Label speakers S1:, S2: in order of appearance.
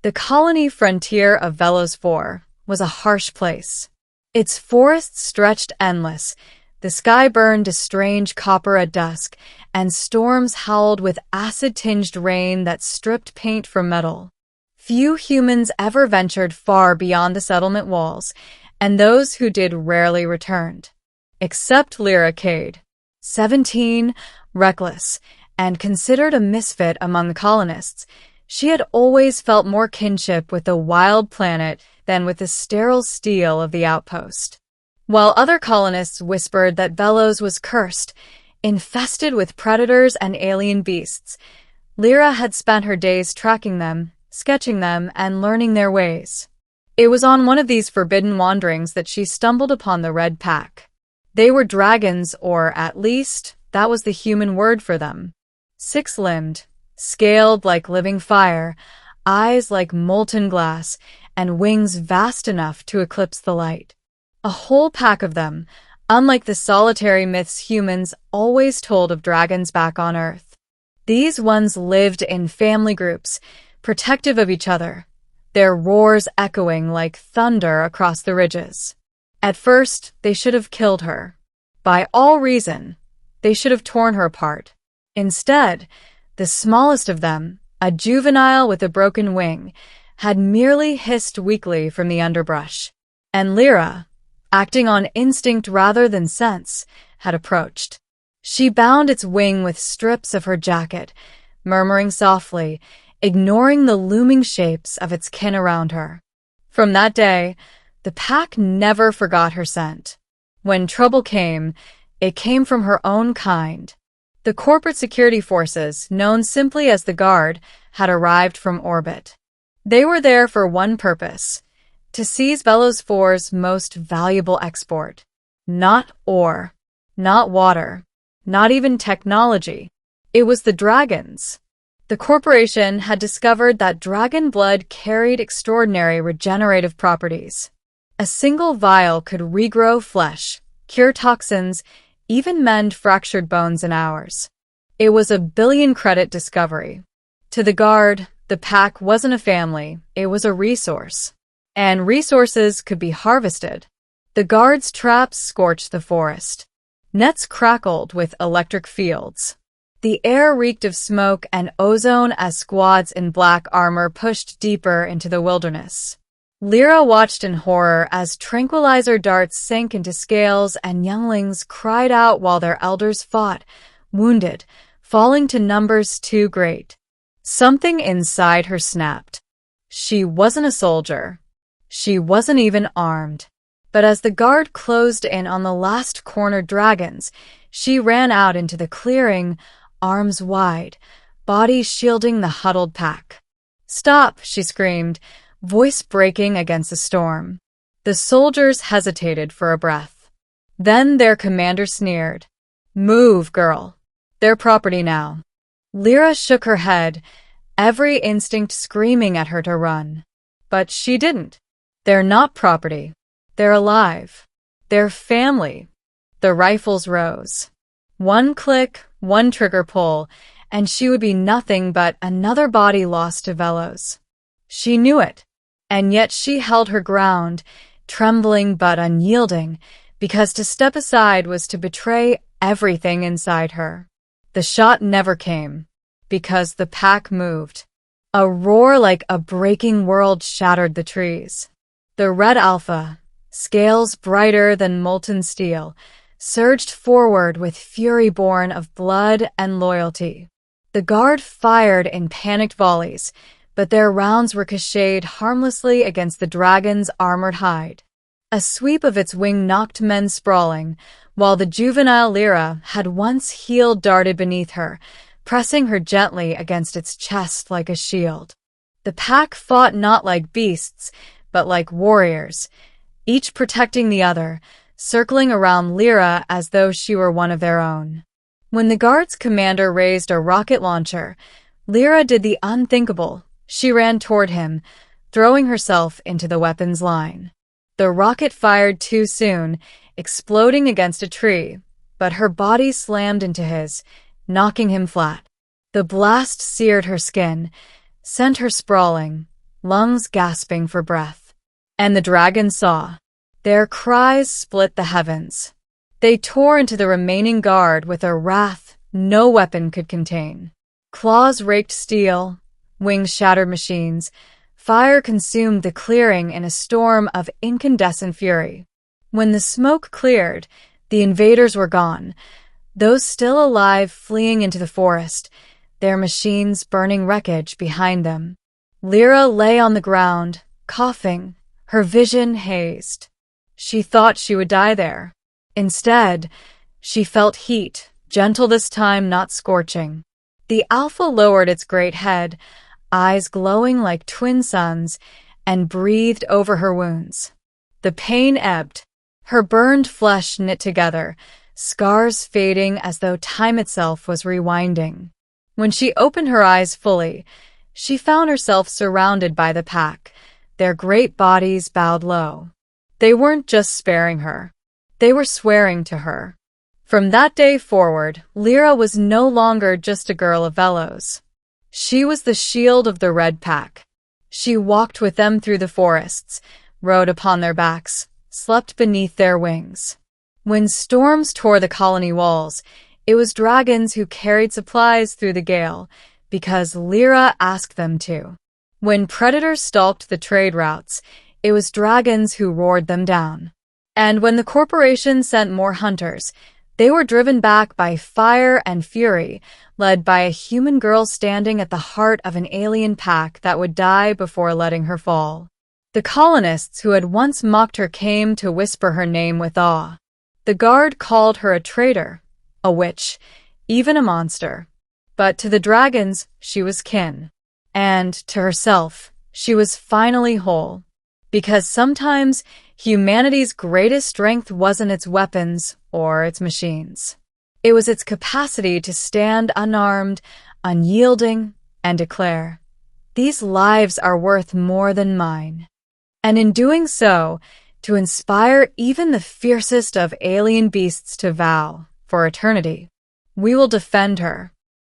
S1: The colony frontier of Velos 4 was a harsh place. Its forests stretched endless, the sky burned a strange copper at dusk, and storms howled with acid-tinged rain that stripped paint from metal. Few humans ever ventured far beyond the settlement walls, and those who did rarely returned. Except Lyra Cade, 17, reckless, and considered a misfit among the colonists. She had always felt more kinship with the wild planet than with the sterile steel of the outpost. While other colonists whispered that Velos was cursed, infested with predators and alien beasts, Lyra had spent her days tracking them, sketching them, and learning their ways. It was on one of these forbidden wanderings that she stumbled upon the Red Pack. They were dragons, or at least, that was the human word for them. Six-limbed, scaled like living fire, eyes like molten glass, and wings vast enough to eclipse the light. A whole pack of them, unlike the solitary myths humans always told of dragons back on Earth. These ones lived in family groups, protective of each other, their roars echoing like thunder across the ridges. At first, they should have killed her. By all reason, they should have torn her apart. Instead, the smallest of them, a juvenile with a broken wing, had merely hissed weakly from the underbrush. And Lyra, acting on instinct rather than sense, had approached. She bound its wing with strips of her jacket, murmuring softly, ignoring the looming shapes of its kin around her. From that day, the pack never forgot her scent. When trouble came, it came from her own kind. The corporate security forces, known simply as the Guard, had arrived from orbit. They were there for one purpose: to seize Velos 4's most valuable export. Not ore, not water, not even technology. It was the dragons. The corporation had discovered that dragon blood carried extraordinary regenerative properties. A single vial could regrow flesh, cure toxins, even mend fractured bones in hours. It was a billion-credit discovery. To the Guard, the pack wasn't a family, it was a resource. And resources could be harvested. The Guard's traps scorched the forest. Nets crackled with electric fields. The air reeked of smoke and ozone as squads in black armor pushed deeper into the wilderness. Lyra watched in horror as tranquilizer darts sank into scales and younglings cried out while their elders fought, wounded, falling to numbers too great. Something inside her snapped. She wasn't a soldier. She wasn't even armed. But as the Guard closed in on the last cornered dragons, she ran out into the clearing, arms wide, body shielding the huddled pack. "Stop!" she screamed, voice breaking against the storm. The soldiers hesitated for a breath. Then their commander sneered. "Move, girl. They're property now." Lyra shook her head, every instinct screaming at her to run. But she didn't. They're not property. They're alive. They're family. The rifles rose. One click, one trigger pull, and she would be nothing but another body lost to Velos. She knew it. And yet she held her ground, trembling but unyielding, because to step aside was to betray everything inside her. The shot never came, because the pack moved. A roar like a breaking world shattered the trees. The red alpha, scales brighter than molten steel, surged forward with fury born of blood and loyalty. The Guard fired in panicked volleys, but their rounds ricocheted harmlessly against the dragon's armored hide. A sweep of its wing knocked men sprawling, while the juvenile Lyra had once heel darted beneath her, pressing her gently against its chest like a shield. The pack fought not like beasts, but like warriors, each protecting the other, circling around Lyra as though she were one of their own. When the Guard's commander raised a rocket launcher, Lyra did the unthinkable. She ran toward him, throwing herself into the weapon's line. The rocket fired too soon, exploding against a tree, but her body slammed into his, knocking him flat. The blast seared her skin, sent her sprawling, lungs gasping for breath. And the dragons saw. Their cries split the heavens. They tore into the remaining guard with a wrath no weapon could contain. Claws raked steel, wings shattered machines. Fire consumed the clearing in a storm of incandescent fury. When the smoke cleared, the invaders were gone, those still alive fleeing into the forest, their machines burning wreckage behind them. Lyra lay on the ground, coughing, her vision hazed. She thought she would die there. Instead, she felt heat, gentle this time, not scorching. The Alpha lowered its great head, eyes glowing like twin suns, and breathed over her wounds. The pain ebbed, her burned flesh knit together, scars fading as though time itself was rewinding. When she opened her eyes fully, she found herself surrounded by the pack, their great bodies bowed low. They weren't just sparing her. They were swearing to her. From that day forward, Lyra was no longer just a girl of Velos. She was the shield of the Red Pack. She walked with them through the forests, rode upon their backs, slept beneath their wings. When storms tore the colony walls, it was dragons who carried supplies through the gale, because Lyra asked them to. When predators stalked the trade routes, it was dragons who roared them down. And when the corporation sent more hunters, they were driven back by fire and fury, led by a human girl standing at the heart of an alien pack that would die before letting her fall. The colonists who had once mocked her came to whisper her name with awe. The guard called her a traitor, a witch, even a monster. But to the dragons, she was kin. And to herself, she was finally whole. Because sometimes humanity's greatest strength wasn't its weapons or its machines. It was its capacity to stand unarmed, unyielding, and declare, "These lives are worth more than mine." And in doing so, to inspire even the fiercest of alien beasts to vow, for eternity, "We will defend her.